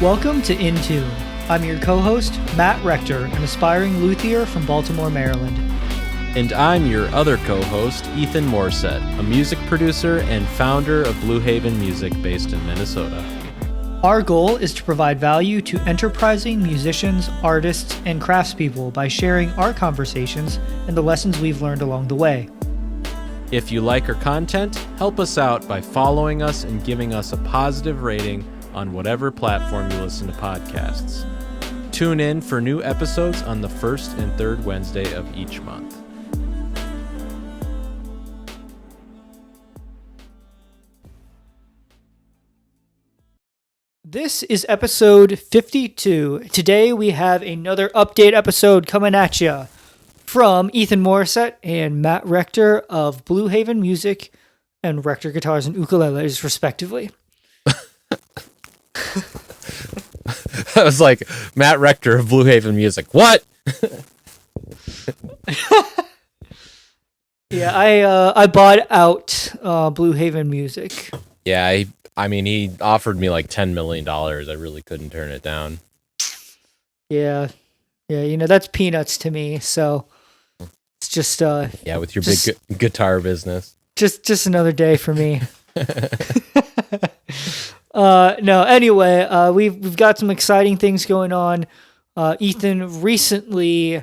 Welcome to In Tune. I'm your co-host, Matt Rector, an aspiring luthier from Baltimore, Maryland. And I'm your other co-host, Ethan Morset, a music producer and founder of Blue Haven Music based in Minnesota. Our goal is to provide value to enterprising musicians, artists, and craftspeople by sharing our conversations and the lessons we've learned along the way. If you like our content, help us out by following us and giving us a positive rating on whatever platform you listen to podcasts. Tune in for new episodes on the first and third Wednesday of each month. This is episode 52. Today we have another update episode coming at you from Ethan Morset and Matt Rector of Blue Haven Music and Rector Guitars and Ukuleles, respectively. I was like, Matt Rector of Blue Haven Music. What? Yeah, I bought out Blue Haven Music. Yeah, I mean, he offered me like $10 million. I really couldn't turn it down. Yeah, that's peanuts to me. So it's just yeah, with your big guitar business. Just another day for me. No, anyway, we've got some exciting things going on. Ethan recently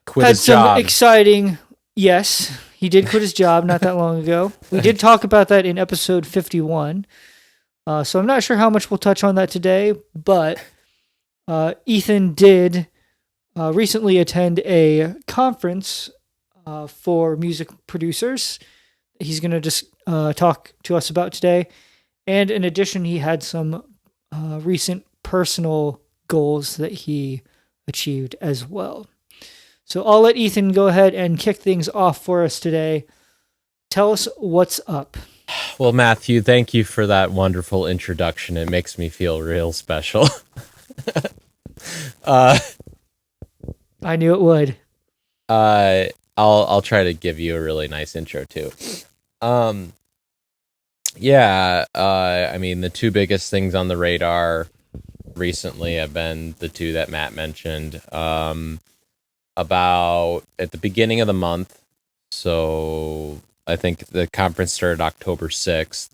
quit had his some job. exciting. Yes, he did quit his job not that long ago. We did talk about that in episode 51. So I'm not sure how much we'll touch on that today, but Ethan did recently attend a conference for music producers. He's going to just talk to us about today. And in addition, he had some recent personal goals that he achieved as well. So I'll let Ethan go ahead and kick things off for us today. Tell us what's up. Well, Matthew, thank you for that wonderful introduction. It makes me feel real special. I knew it would. I'll try to give you a really nice intro too. Yeah, I mean, the two biggest things on the radar recently have been the two that Matt mentioned. About at the beginning of the month, so I think the conference started October 6th.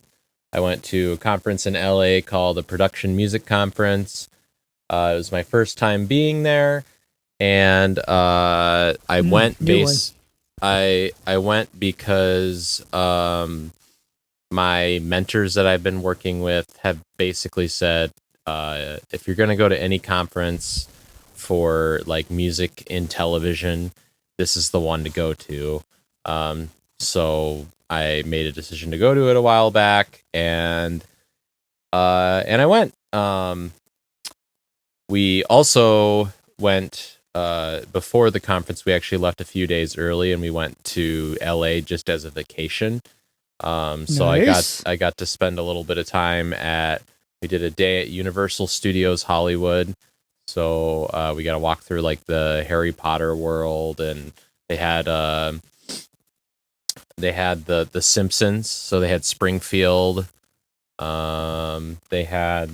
I went to a conference in LA called the Production Music Conference. It was my first time being there, and I went because my mentors that I've been working with have basically said, if you're going to go to any conference for like music in television, this is the one to go to. So I made a decision to go to it a while back, and I went. We also went before the conference. We actually left a few days early, and we went to LA just as a vacation. So Nice. I got to spend a little bit of time we did a day at Universal Studios Hollywood. So we got to walk through like the Harry Potter world, and they had the Simpsons. So they had Springfield. They had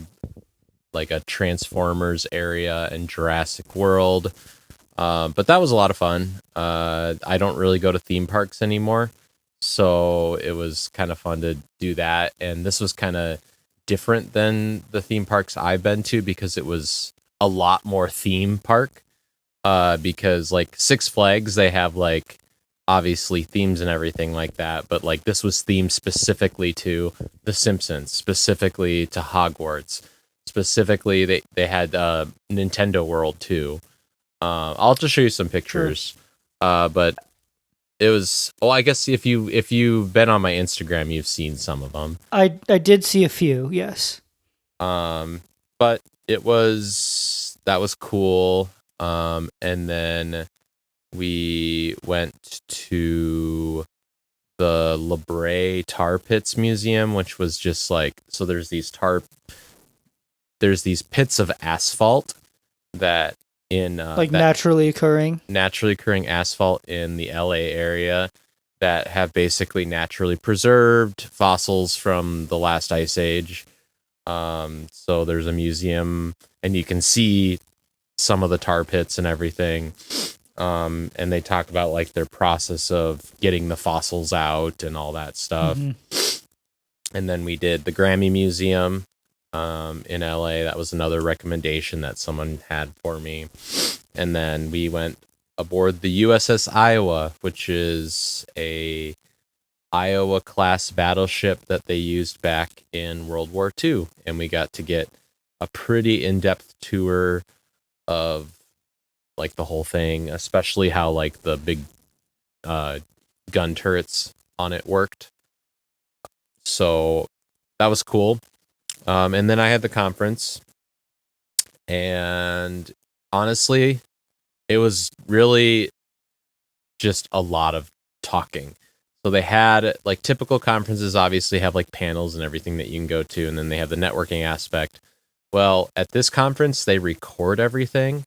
like a Transformers area and Jurassic World. But that was a lot of fun. I don't really go to theme parks anymore, so it was kind of fun to do that. And this was kind of different than the theme parks I've been to because it was a lot more theme park. Because like Six Flags, they have like obviously themes and everything like that, but like this was themed specifically to The Simpsons, specifically to Hogwarts, specifically they had Nintendo World too. I'll just show you some pictures. But it was, well, I guess if you've been on my Instagram, you've seen some of them. I did see a few, yes. But that was cool. And then we went to the La Brea Tar Pits Museum, which was just like, so there's these pits of asphalt that naturally occurring asphalt in the LA area that have basically naturally preserved fossils from the last ice age. So there's a museum, and you can see some of the tar pits and everything. And they talk about like their process of getting the fossils out and all that stuff. Mm-hmm. And then we did the Grammy Museum in LA. That was another recommendation that someone had for me. And then we went aboard the USS Iowa, which is a Iowa class battleship that they used back in World War II. And we got to get a pretty in-depth tour of like the whole thing, especially how like the big gun turrets on it worked. So that was cool. And then I had the conference, and honestly, it was really just a lot of talking. So they had like typical conferences obviously have like panels and everything that you can go to, and then they have the networking aspect. Well, at this conference, they record everything,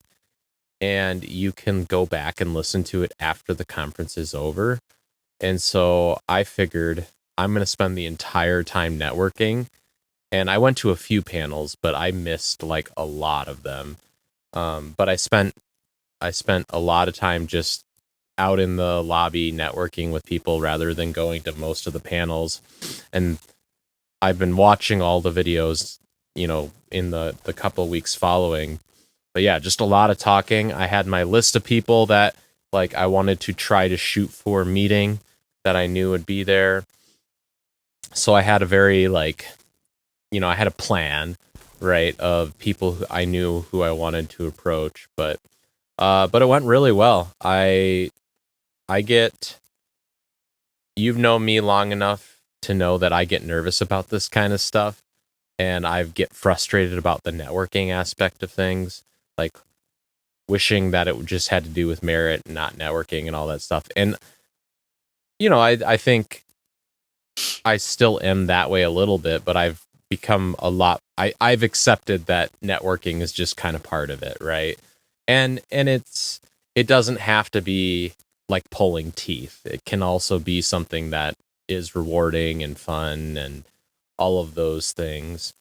and you can go back and listen to it after the conference is over. And so I figured I'm going to spend the entire time networking. And I went to a few panels, but I missed like a lot of them. But I spent a lot of time just out in the lobby networking with people rather than going to most of the panels. And I've been watching all the videos, in the couple weeks following. But yeah, just a lot of talking. I had my list of people that like I wanted to try to shoot for meeting that I knew would be there. So I had a very like, I had a plan, right, of people who I knew who I wanted to approach, but it went really well. I get you've known me long enough to know that I get nervous about this kind of stuff, and I get frustrated about the networking aspect of things, like wishing that it just had to do with merit and not networking and all that stuff. And I think I still am that way a little bit, but I've become a lot. I've accepted that networking is just kind of part of it, right? And it doesn't have to be like pulling teeth. It can also be something that is rewarding and fun and all of those things.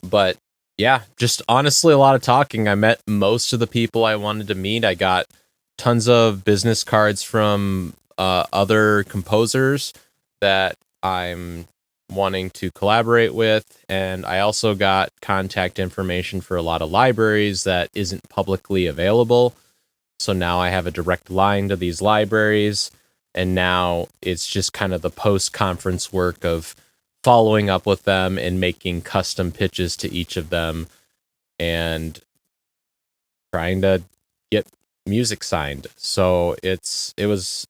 But yeah, just honestly a lot of talking. I met most of the people I wanted to meet. I got tons of business cards from other composers that I'm wanting to collaborate with, and I also got contact information for a lot of libraries that isn't publicly available. So now I have a direct line to these libraries, and now it's just kind of the post-conference work of following up with them and making custom pitches to each of them and trying to get music signed. So it was,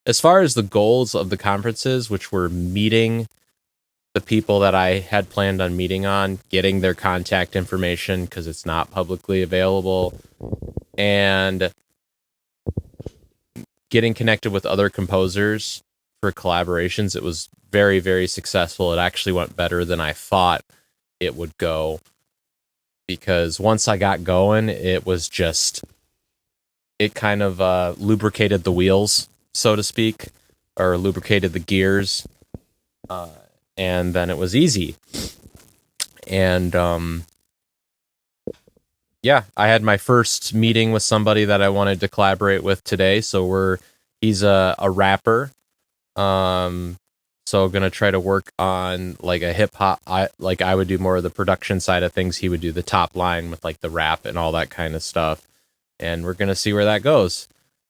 as far as the goals of the conferences, which were meeting the people that I had planned on meeting on, getting their contact information because it's not publicly available, and getting connected with other composers for collaborations. It was very, very successful. It actually went better than I thought it would go, because once I got going, it kind of lubricated the wheels, so to speak, or lubricated the gears. And then it was easy. And yeah, I had my first meeting with somebody that I wanted to collaborate with today. So he's a rapper. So gonna try to work on like a hip hop. I would do more of the production side of things. He would do the top line with like the rap and all that kind of stuff. And we're gonna see where that goes.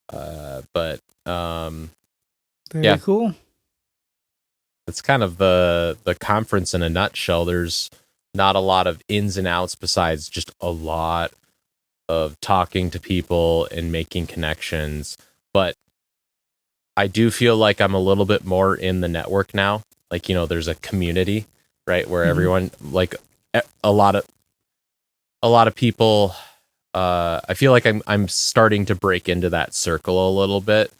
But Very yeah, cool. it's kind of the conference in a nutshell. There's not a lot of ins and outs besides just a lot of talking to people and making connections. But I do feel like I'm a little bit more in the network now. Like, there's a community, right? Where everyone, like a lot of people, I feel like I'm starting to break into that circle a little bit.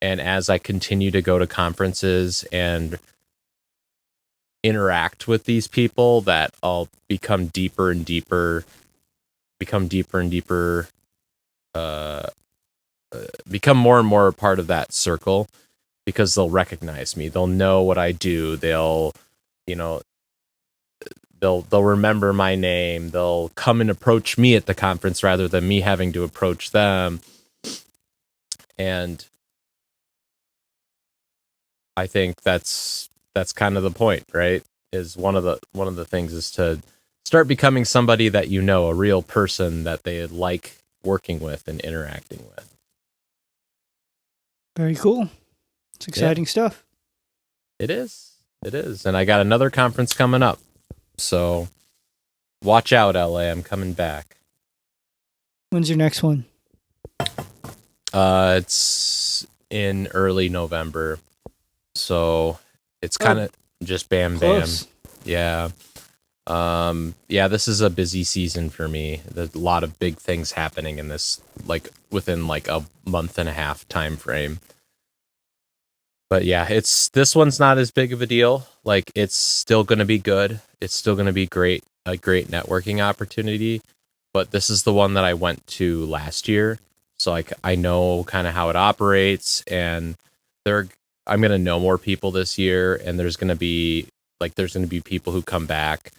And as I continue to go to conferences and interact with these people, that I'll become deeper and deeper, become more and more a part of that circle, because they'll recognize me. They'll know what I do. They'll, you know, they'll remember my name. They'll come and approach me at the conference rather than me having to approach them. And I think that's kind of the point, right? Is one of the things is to start becoming somebody that you know, a real person that they like working with and interacting with. Very cool. It's exciting stuff. It is. It is. And I got another conference coming up. So watch out, LA. I'm coming back. When's your next one? It's in early November. So it's kind of just bam close. bam. Yeah. Yeah, this is a busy season for me. There's a lot of big things happening in this, like within like a month and a half time frame. But yeah, this one's not as big of a deal. Like, it's still going to be good. It's still going to be a great networking opportunity. But this is the one that I went to last year, so I know kind of how it operates, and I'm going to know more people this year, and there's going to be people who come back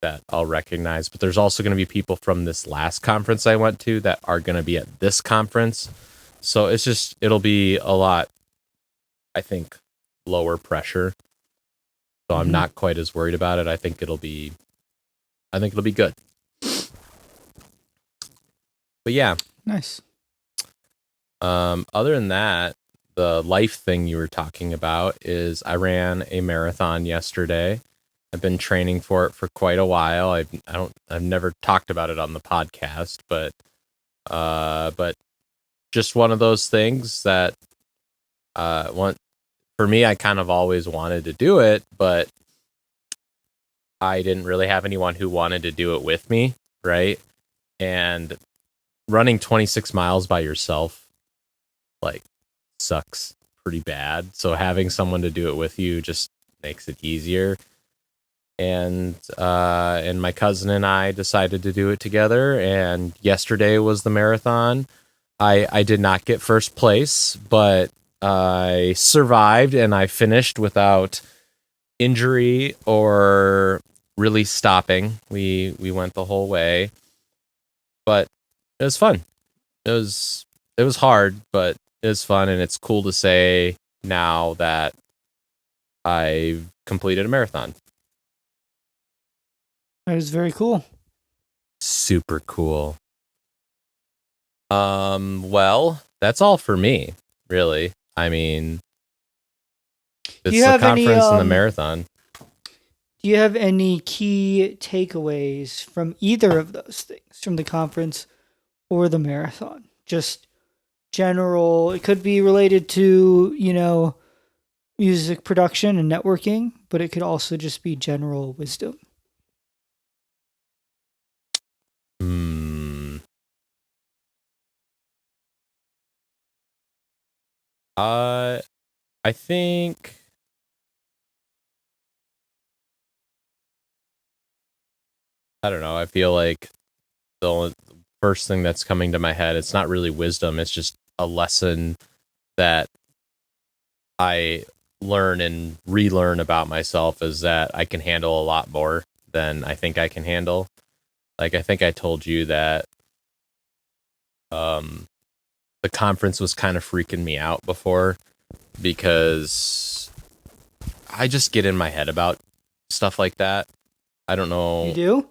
that I'll recognize. But there's also going to be people from this last conference I went to that are going to be at this conference. So it'll be a lot, I think, lower pressure. So I'm not quite as worried about it. I think it'll be good. But yeah. Nice. Other than that, the life thing you were talking about is I ran a marathon yesterday. I've been training for it for quite a while. I've never talked about it on the podcast, but just one of those things that for me, I kind of always wanted to do it, but I didn't really have anyone who wanted to do it with me, right? And running 26 miles by yourself, like, sucks pretty bad. So having someone to do it with you just makes it easier. And my cousin and I decided to do it together. And yesterday was the marathon. I did not get first place, but I survived and I finished without injury or really stopping. We went the whole way, but it was fun. It was hard, but it was fun, and it's cool to say now that I've completed a marathon. That is very cool. Super cool. Well, that's all for me, really. I mean, it's the conference and the marathon. Do you have any key takeaways from either of those things, from the conference or the marathon? Just general, it could be related to, music production and networking, but it could also just be general wisdom. I think I don't know. I feel like the first thing that's coming to my head, it's not really wisdom. It's just a lesson that I learn and relearn about myself, is that I can handle a lot more than I think I can handle. Like, I think I told you that the conference was kind of freaking me out before, because I just get in my head about stuff like that. I don't know. You do?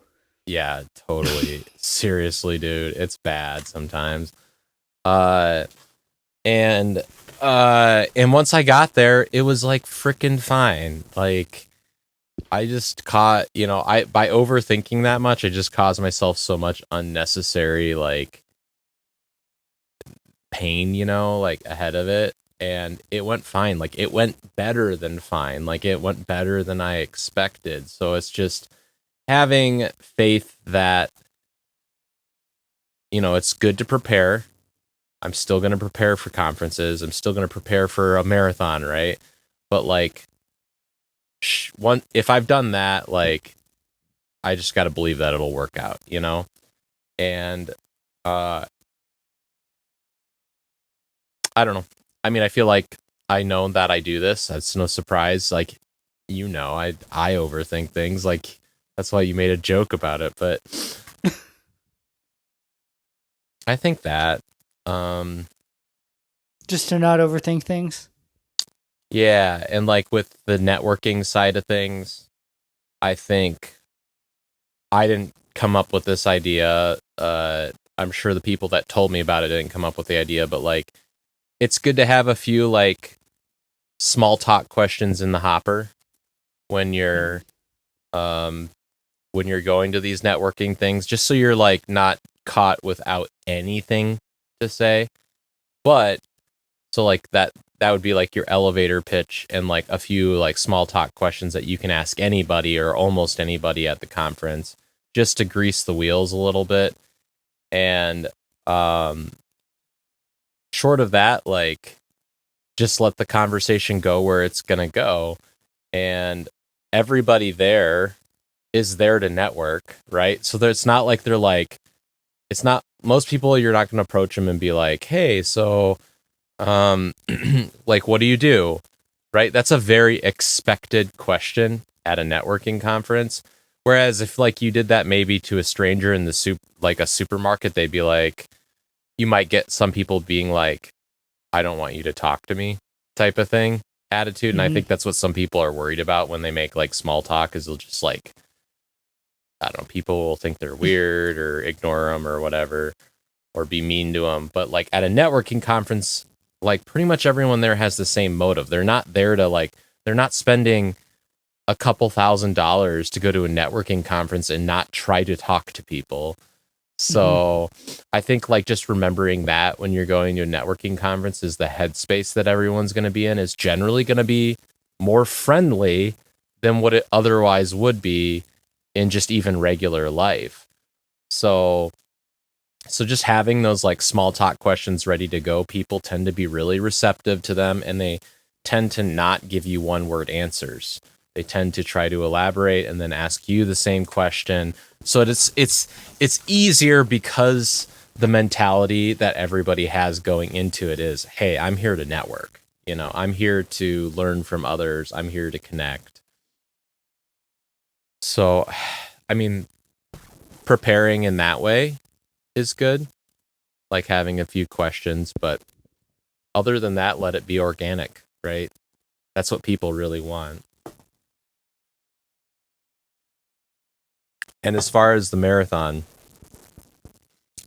Yeah, totally. Seriously, dude, it's bad sometimes. And once I got there, it was like freaking fine. Like, I just by overthinking that much, I just caused myself so much unnecessary, like, pain, like, ahead of it. And it went fine. Like, it went better than fine. Like, it went better than I expected. So it's just having faith that, it's good to prepare. I'm still going to prepare for conferences. I'm still going to prepare for a marathon, right? But, like, if I've done that, like, I just got to believe that it'll work out, And I don't know. I mean, I feel like I know that I do this. It's no surprise. Like, I overthink things. Like, That's why you made a joke about it. But I think that, um, Just to not overthink things. yeah. And like with the networking side of things, I think I didn't come up with this idea. I'm sure the people that told me about it didn't come up with the idea, but like, it's good to have a few like small talk questions in the hopper when um you're going to these networking things, just so you're like not caught without anything to say. But so like that would be like your elevator pitch and like a few like small talk questions that you can ask anybody or almost anybody at the conference just to grease the wheels a little bit. And um short of that, like just let the conversation go where it's going to go, and everybody there is there to network, right? So it's not like they're like, it's not, most people, you're not going to approach them and be like, hey, so um like what do you do, right? That's a very expected question at a networking conference. Whereas if like you did that maybe to a stranger in the like a supermarket, they'd be like, you might get some people being like, I don't want you to talk to me type of thing attitude. And I Mm-hmm. think that's what some people are worried about when they make like small talk, is they'll just like, I don't know, people will think they're weird or ignore them or whatever, or be mean to them. But like at a networking conference, like pretty much everyone there has the same motive. They're not there to like, they're not spending a couple $1,000s to go to a networking conference and not try to talk to people. Mm-hmm. So I think like just remembering that when you're going to a networking conference is the headspace that everyone's going to be in is generally going to be more friendly than what it otherwise would be in just even regular life. So just having those like small talk questions ready to go, people tend to be really receptive to them, and they tend to not give you one word answers. They tend to try to elaborate and then ask you the same question. So it's easier because the mentality that everybody has going into it is, hey, I'm here to network. You know, I'm here to learn from others. I'm here to connect. So, I mean, preparing in that way is good, like having a few questions, but other than that, let it be organic, right? That's what people really want. And as far as the marathon,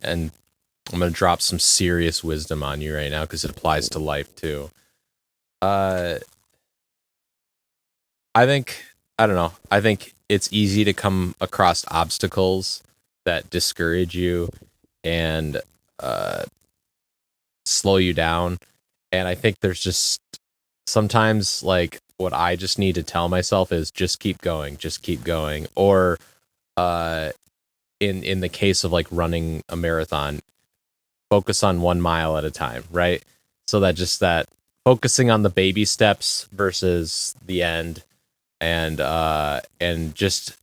and I'm going to drop some serious wisdom on you right now because it applies to life too. Uh, I think, I don't know, I think it's easy to come across obstacles that discourage you and uh, slow you down. And I think there's just sometimes like what I just need to tell myself is just keep going. Or uh, in the case of like running a marathon, focus on 1 mile at a time, right? So that just that focusing on the baby steps versus the end, and just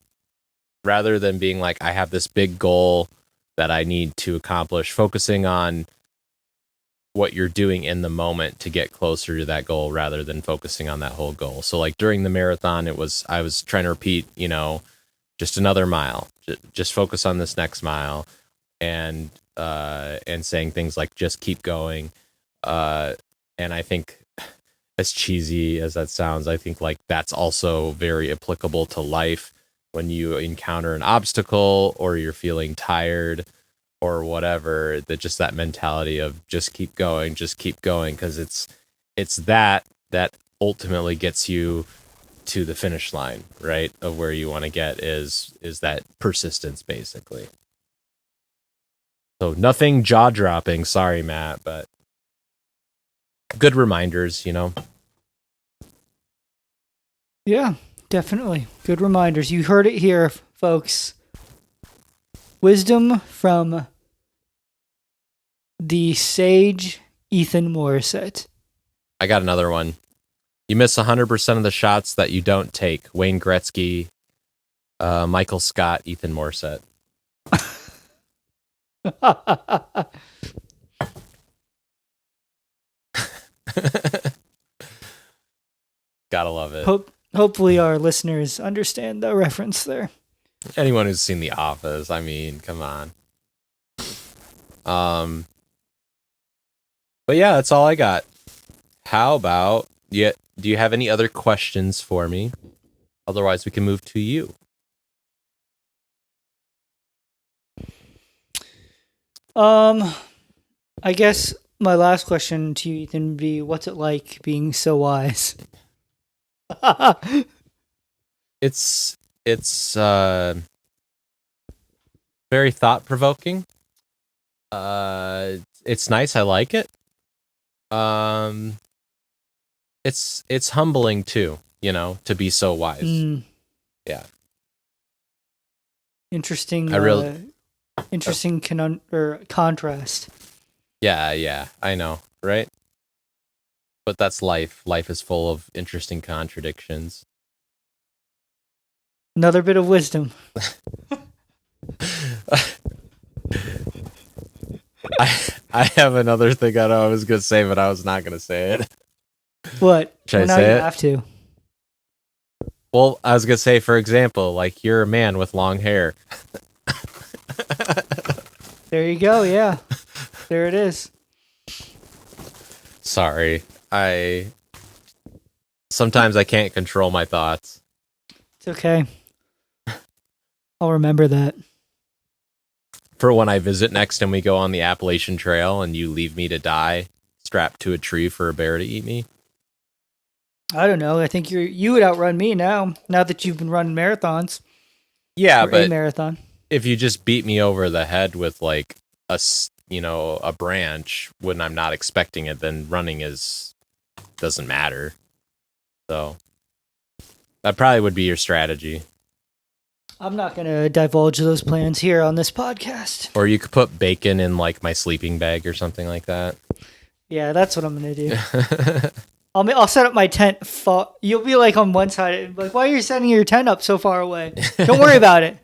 rather than being like I have this big goal that I need to accomplish, focusing on what you're doing in the moment to get closer to that goal rather than focusing on that whole goal. So like during the marathon, I was trying to repeat, you know, just another mile, just focus on this next mile, and saying things like just keep going. Uh, and I think, as cheesy as that sounds, I think like that's also very applicable to life when you encounter an obstacle or you're feeling tired or whatever, that just that mentality of just keep going, because it's that ultimately gets you to the finish line, right, of where you want to get, is that persistence basically. So nothing jaw dropping, sorry Matt, but good reminders, you know. Yeah, definitely. Good reminders. You heard it here, folks. Wisdom from the sage Ethan Morissette. I got another one. You miss 100% of the shots that you don't take. Wayne Gretzky, Michael Scott, Ethan Morissette. Gotta love it. Hopefully our listeners understand the reference there. Anyone who's seen The Office, I mean, come on. But yeah, that's all I got. How about yeah? Do you have any other questions for me? Otherwise, we can move to you. I guess my last question to you, Ethan, would be, what's it like being so wise? It's very thought provoking. It's nice. I like it. Um, it's humbling too. To be so wise. Mm, Yeah, interesting. I really. Interesting or contrast. Yeah, I know, right? But that's life. Life is full of interesting contradictions. Another bit of wisdom. I have another thing I know I was gonna say, but I was not gonna say it. What? Should Well, I now say you it? have to. Well, I was gonna say, for example, like you're a man with long hair. There you go. Yeah, there it is. Sorry, sometimes I can't control my thoughts. It's okay. I'll remember that. For when I visit next and we go on the Appalachian Trail and you leave me to die, strapped to a tree for a bear to eat me. I don't know. I think you would outrun me now. Now that you've been running marathons. Yeah, Or a but marathon. if you just beat me over the head with like a branch when I'm not expecting it, then running doesn't matter. So that probably would be your strategy. I'm not going to divulge those plans here on this podcast. Or you could put bacon in like my sleeping bag or something like that. Yeah, that's what I'm going to do. I'll set up my tent. You'll be like on one side, like, why are you setting your tent up so far away? Don't worry about it.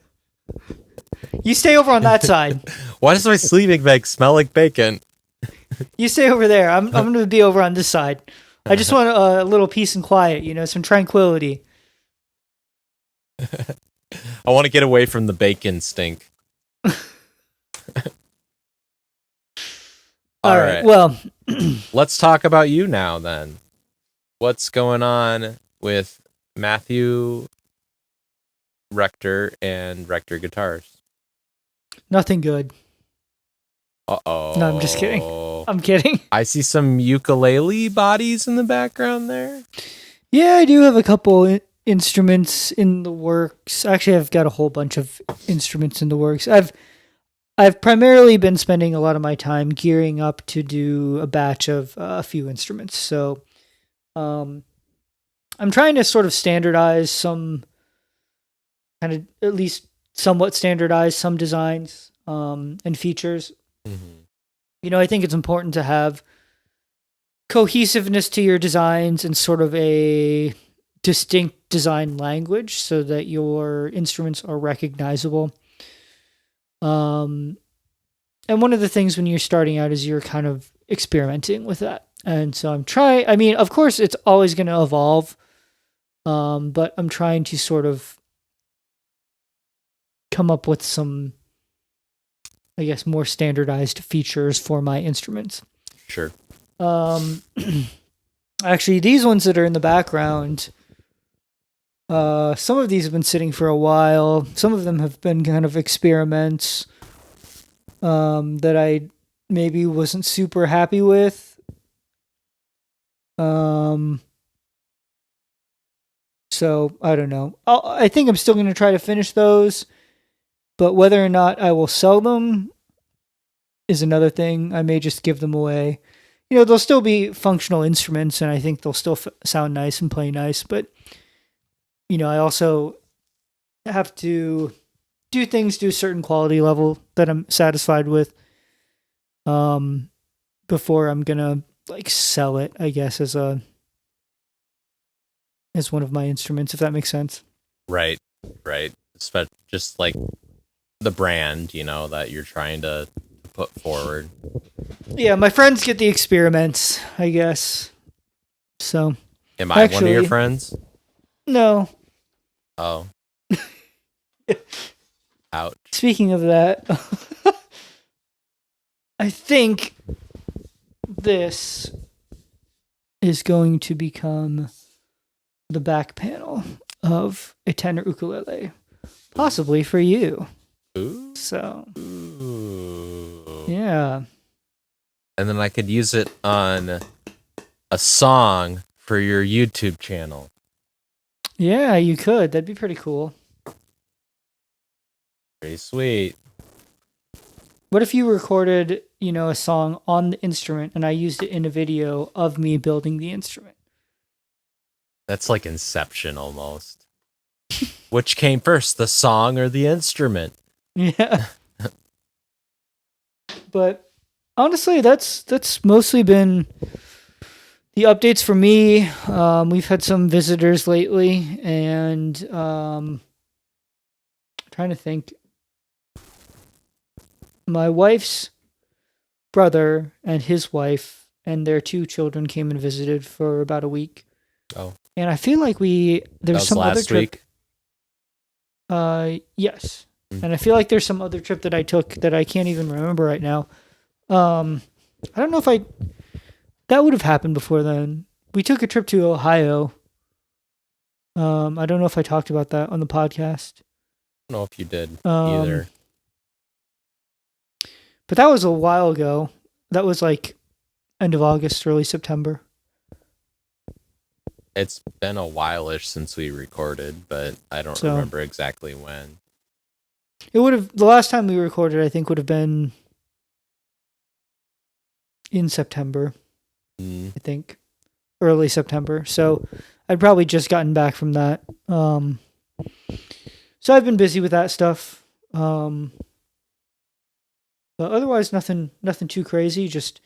You stay over on that side. Why does my sleeping bag smell like bacon? You stay over there. I'm going to be over on this side. I just want a little peace and quiet, some tranquility. I want to get away from the bacon stink. All right. Well, let's talk about you now then. What's going on with Matthew Rector and Rector Guitars? Nothing good. Uh-oh. No, I'm just kidding. I'm kidding. I see some ukulele bodies in the background there. Yeah, I do have a couple instruments in the works. Actually, I've got a whole bunch of instruments in the works. I've primarily been spending a lot of my time gearing up to do a batch of a few instruments. So, I'm trying to sort of standardize some, kind of at least somewhat standardize some designs and features. Mm-hmm. I think it's important to have cohesiveness to your designs and sort of a distinct design language so that your instruments are recognizable. And one of the things when you're starting out is you're kind of experimenting with that. And so of course it's always going to evolve. But I'm trying to sort of come up with some, I guess, more standardized features for my instruments. Sure. Actually, these ones that are in the background, some of these have been sitting for a while. Some of them have been kind of experiments that I maybe wasn't super happy with. So I don't know. I think I'm still going to try to finish those, but whether or not I will sell them is another thing. I may just give them away. They'll still be functional instruments, and I think they'll still sound nice and play nice. But I also have to do things to a certain quality level that I'm satisfied with, before I'm gonna sell it, I guess, as one of my instruments, if that makes sense. Right. Just like the brand, that you're trying to put forward. Yeah, my friends get the experiments, I guess. So. Am I one of your friends? No. Oh. Ouch. Speaking of that, I think this is going to become the back panel of a tenor ukulele, possibly for you. Ooh. So, Ooh. yeah. And then I could use it on a song for your YouTube channel. Yeah, you could. That'd be pretty cool. Pretty sweet. What if you recorded, a song on the instrument and I used it in a video of me building the instrument? That's like Inception almost. Which came first, the song or the instrument? Yeah. But honestly, that's mostly been the updates for me. We've had some visitors lately, and trying to think. My wife's brother and his wife and their 2 children came and visited for about a week. Oh. And I feel like That there's was some other last trip. week? Yes. And I feel like there's some other trip that I took that I can't even remember right now. I don't know if that would have happened before then. We took a trip to Ohio. I don't know if I talked about that on the podcast. I don't know if you did either. But that was a while ago. That was like end of August, early September. It's been a while-ish since we recorded, but I don't remember exactly when. The last time we recorded, I think, would have been in September. I think. Early September. So I'd probably just gotten back from that. So I've been busy with that stuff. But otherwise, nothing too crazy. Just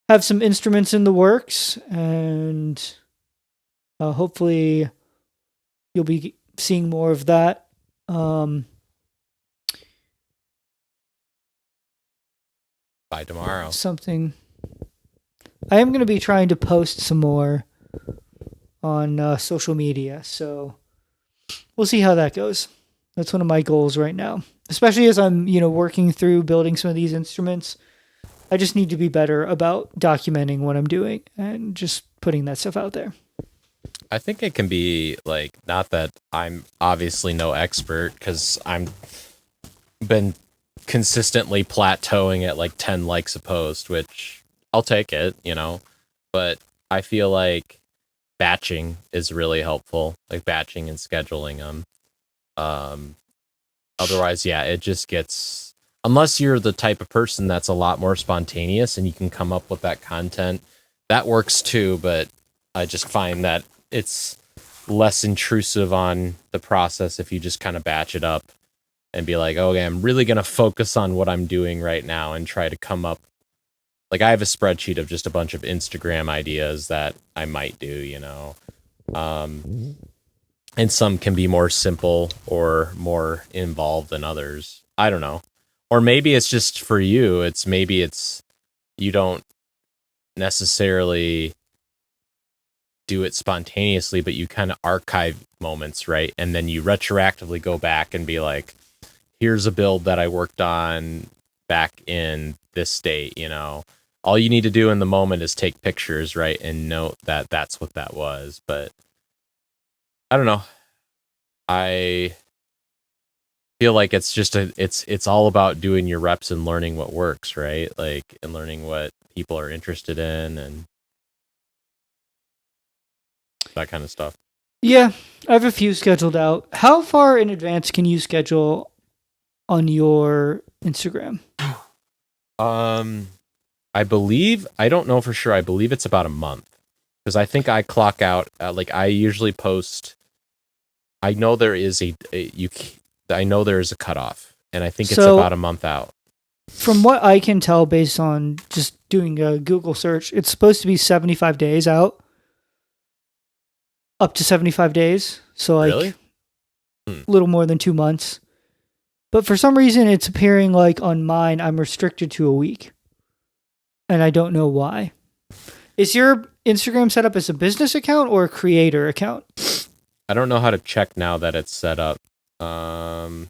have some instruments in the works, and hopefully you'll be seeing more of that. By tomorrow. Something. I am going to be trying to post some more on social media, so we'll see how that goes. That's one of my goals right now, especially as I'm, working through building some of these instruments. I just need to be better about documenting what I'm doing and just putting that stuff out there. I think it can be like, not that I'm obviously no expert, because I'm been consistently plateauing at like 10 likes a post, which I'll take it, but I feel like batching is really helpful, like batching and scheduling them. Otherwise, yeah, it just gets, unless you're the type of person that's a lot more spontaneous and you can come up with that content, that works too, but I just find that it's less intrusive on the process if you just kind of batch it up and be like, okay, I'm really going to focus on what I'm doing right now and try to come up. Like, I have a spreadsheet of just a bunch of Instagram ideas that I might do, and some can be more simple or more involved than others. I don't know. Or maybe it's just for you. Maybe you don't necessarily do it spontaneously, but you kind of archive moments, right? And then you retroactively go back and be like, here's a build that I worked on back in this state, All you need to do in the moment is take pictures, right? And note that that's what that was. But I don't know. I feel like it's just it's all about doing your reps and learning what works, right? Like, and learning what people are interested in and that kind of stuff. Yeah, I have a few scheduled out. How far in advance can you schedule on your Instagram? I believe, I don't know for sure. I believe it's about a month, because I think I clock out. Like, I usually post. I know there is I know there is a cutoff, and I think it's about a month out. From what I can tell, based on just doing a Google search, it's supposed to be 75 days out. Up to 75 days. So like Really? A little more than 2 months. But for some reason, it's appearing like on mine, I'm restricted to a week. And I don't know why. Is your Instagram set up as a business account or a creator account? I don't know how to check now that it's set up. Um,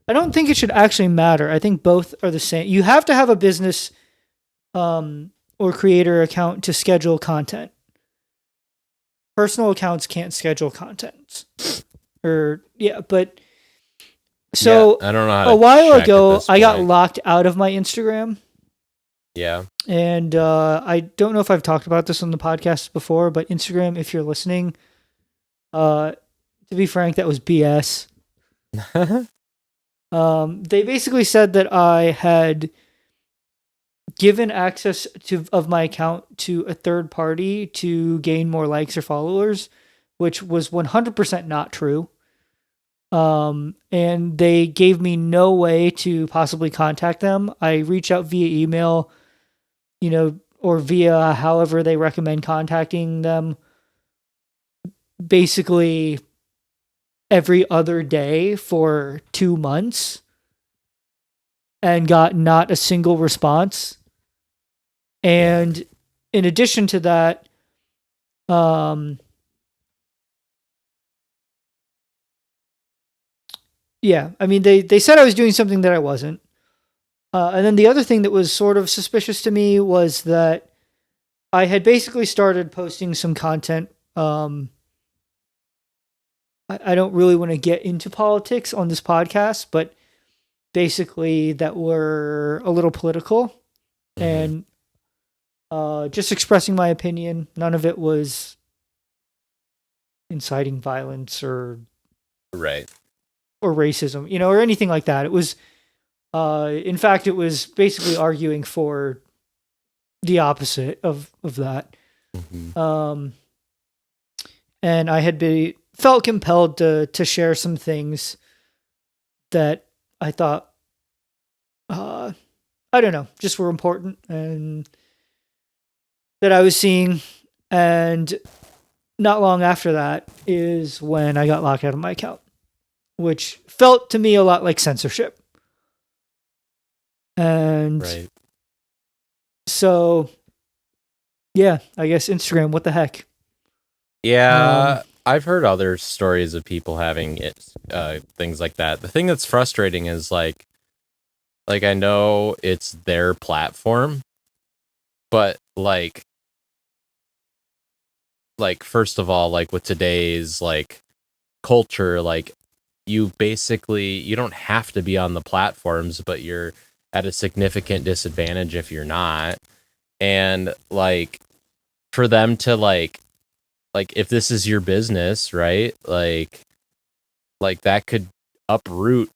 I don't think it should actually matter. I think both are the same. You have to have a business or creator account to schedule content. Personal accounts can't schedule content. But yeah, so I don't know how a to while check at ago, this I got point. locked out of my Instagram. Yeah. And I don't know if I've talked about this on the podcast before, but Instagram, if you're listening, to be frank, that was BS. They basically said that I had given access of my account to a third party to gain more likes or followers, which was 100% not true. And they gave me no way to possibly contact them. I reached out via email, or via however they recommend contacting them, basically every other day for 2 months and got not a single response. And in addition to that, yeah, I mean, they said I was doing something that I wasn't. And then the other thing that was sort of suspicious to me was that I had basically started posting some content. I don't really want to get into politics on this podcast, but basically that were a little political Mm-hmm. and just expressing my opinion. None of it was inciting violence Right. or racism, or anything like that. It was, in fact, it was basically arguing for the opposite of that. Mm-hmm. Um, and I had felt compelled to share some things that I thought, I don't know, just were important and that I was seeing. And not long after that is when I got locked out of my account, which felt to me a lot like censorship. And Right. so, yeah, I guess Instagram, what the heck? Yeah, I've heard other stories of people having things like that. The thing that's frustrating is like I know it's their platform, but like first of all, like with today's like culture, like you don't have to be on the platforms, but you're at a significant disadvantage if you're not. And like for them to like if this is your business, right? Like that could uproot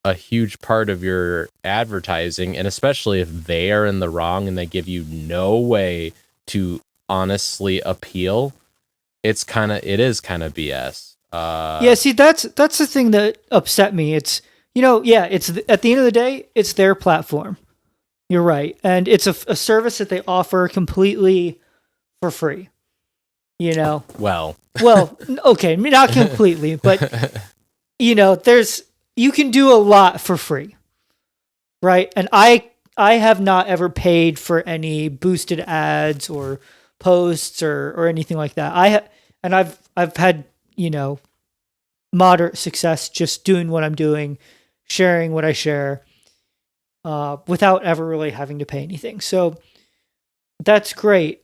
a huge part of your advertising, and especially if they are in the wrong and they give you no way to honestly appeal, it is kind of BS. Yeah, see, that's the thing that upset me. It's yeah, at the end of the day, it's their platform. You're right, and it's a service that they offer completely for free. Well, Well, okay, not completely, but there's you can do a lot for free, right? And I have not ever paid for any boosted ads or posts or anything like that. And I've had moderate success just doing what I'm doing, sharing what I share, without ever really having to pay anything. So that's great.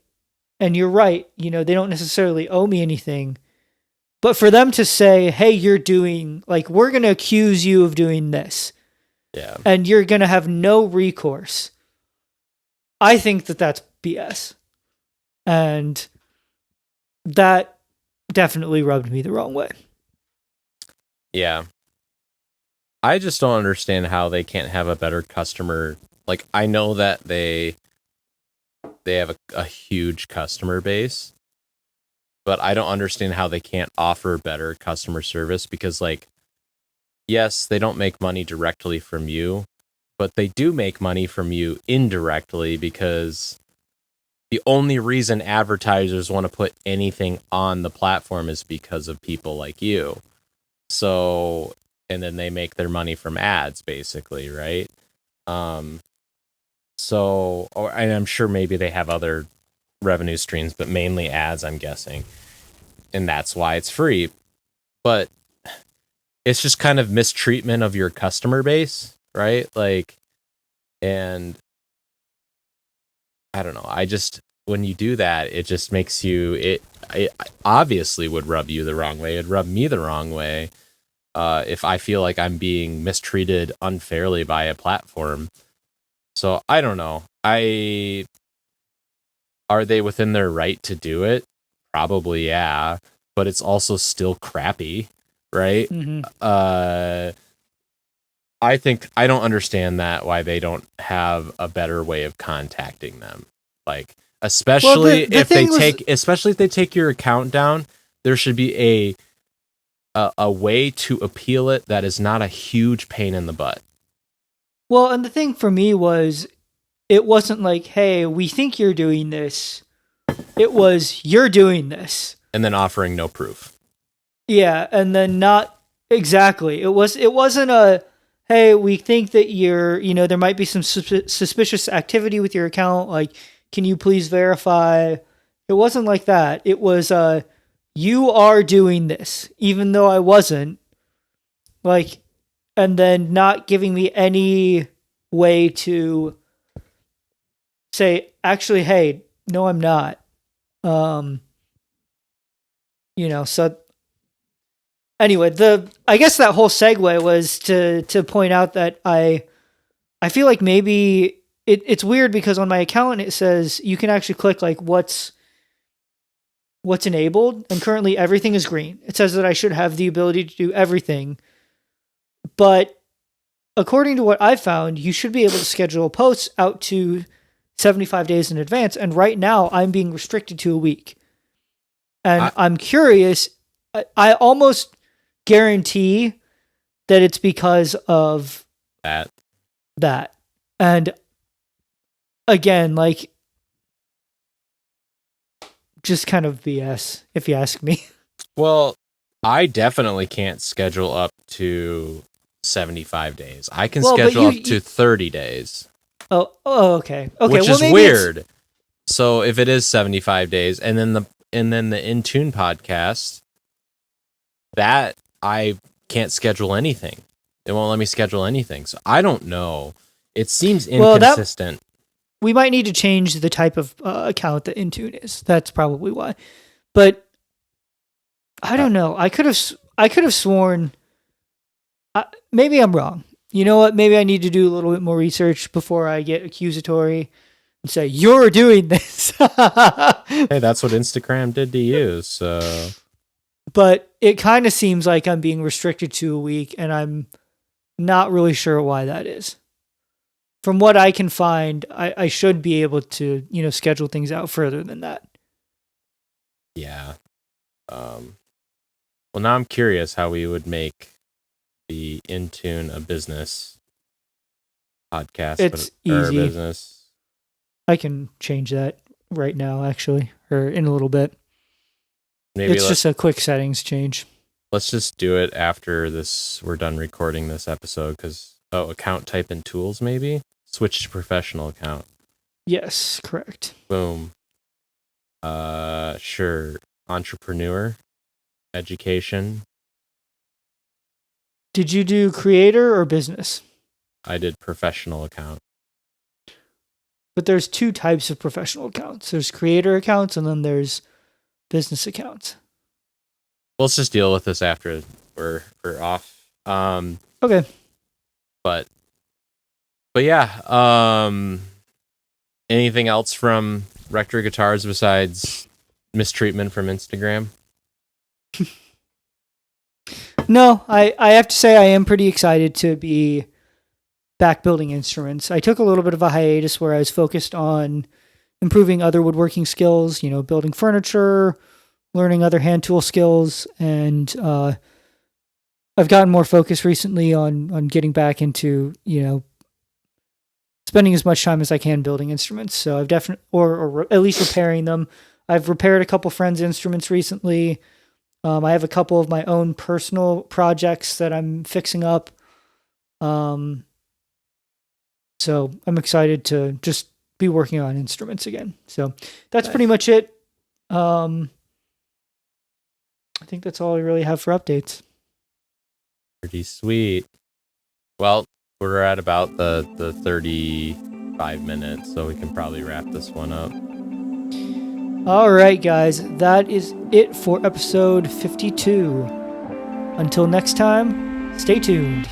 And you're right. They don't necessarily owe me anything. But for them to say, hey, we're going to accuse you of doing this yeah. and you're going to have no recourse, I think that that's BS. And that definitely rubbed me the wrong way. Yeah. I just don't understand how they can't have a better customer. Like I know that they have a huge customer base, but I don't understand how they can't offer better customer service because like yes, they don't make money directly from you, but they do make money from you indirectly because the only reason advertisers want to put anything on the platform is because of people like you. So, and then they make their money from ads basically, right? Um and I'm sure maybe they have other revenue streams, but mainly ads, I'm guessing. and that's why it's free. But it's just kind of mistreatment of your customer base, right? Like, and I don't know. I just, when you do that, it just makes you, it obviously would rub you the wrong way. It'd rub me the wrong way. If I feel like I'm being mistreated unfairly by a platform. So I don't know. Are they within their right to do it? Probably, yeah. But it's also still crappy, right? Mm-hmm. I think I don't understand that why they don't have a better way of contacting them. Like, especially the if thing was, especially if they take your account down, there should be a way to appeal it that is not a huge pain in the butt. well, and the thing for me was, it wasn't like, hey, we think you're doing this. It was, you're doing this. And then offering no proof. Yeah, and then not exactly. It wasn't a, hey, we think that there might be some suspicious activity with your account, like, can you please verify? It wasn't like that. It was you are doing this even though I wasn't. Like, and then not giving me any way to say, actually, hey, no, I'm not. Um, so anyway, I guess that whole segue was to point out that I feel like maybe it's weird because on my account it says you can actually click like what's enabled, and currently everything is green. It says that I should have the ability to do everything, but according to what I found, you should be able to schedule posts out to 75 days in advance, and right now I'm being restricted to a week. And I'm curious, I almost guarantee that it's because of that. And again, like, just kind of BS, if you ask me. Well, I definitely can't schedule up to 75 days. I can schedule up to 30 days. Oh, okay. Which is weird. So if it is 75 days, and then the Intune podcast, that I can't schedule anything. It won't let me schedule anything. So I don't know. It seems inconsistent. We might need to change the type of account that Intune is. That's probably why. But I don't know. I could have sworn. Maybe I'm wrong. You know what? Maybe I need to do a little bit more research before I get accusatory and say you're doing this. Hey, that's what Instagram did to you. So, but it kind of seems like I'm being restricted to a week, and I'm not really sure why that is. From what I can find, I should be able to, schedule things out further than that. Yeah. Well, now I'm curious how we would make the Intune a business podcast. It's easy. Business. I can change that right now, actually, or in a little bit. Maybe it's just a quick settings change. Let's just do it after we're done recording this episode, because account type and tools, maybe switch to professional account. Yes, correct. Boom. Sure. Entrepreneur, education. Did you do creator or business? I did professional account. But there's two types of professional accounts. There's creator accounts, and then there's business accounts. Let's just deal with this after we're off. Okay. But yeah. Anything else from Rector Guitars besides mistreatment from Instagram? No, I have to say I am pretty excited to be back building instruments. I took a little bit of a hiatus where I was focused on improving other woodworking skills, building furniture, learning other hand tool skills, and I've gotten more focused recently on getting back into, spending as much time as I can building instruments. So I've definitely, or at least repairing them. I've repaired a couple friends' instruments recently. I have a couple of my own personal projects that I'm fixing up. So I'm excited to just be working on instruments again. So that's pretty much it. I think that's all I really have for updates. Pretty sweet. Well, we're at about the 35 minutes, so we can probably wrap this one up. All right, guys, that is it for episode 52. Until next time, stay tuned.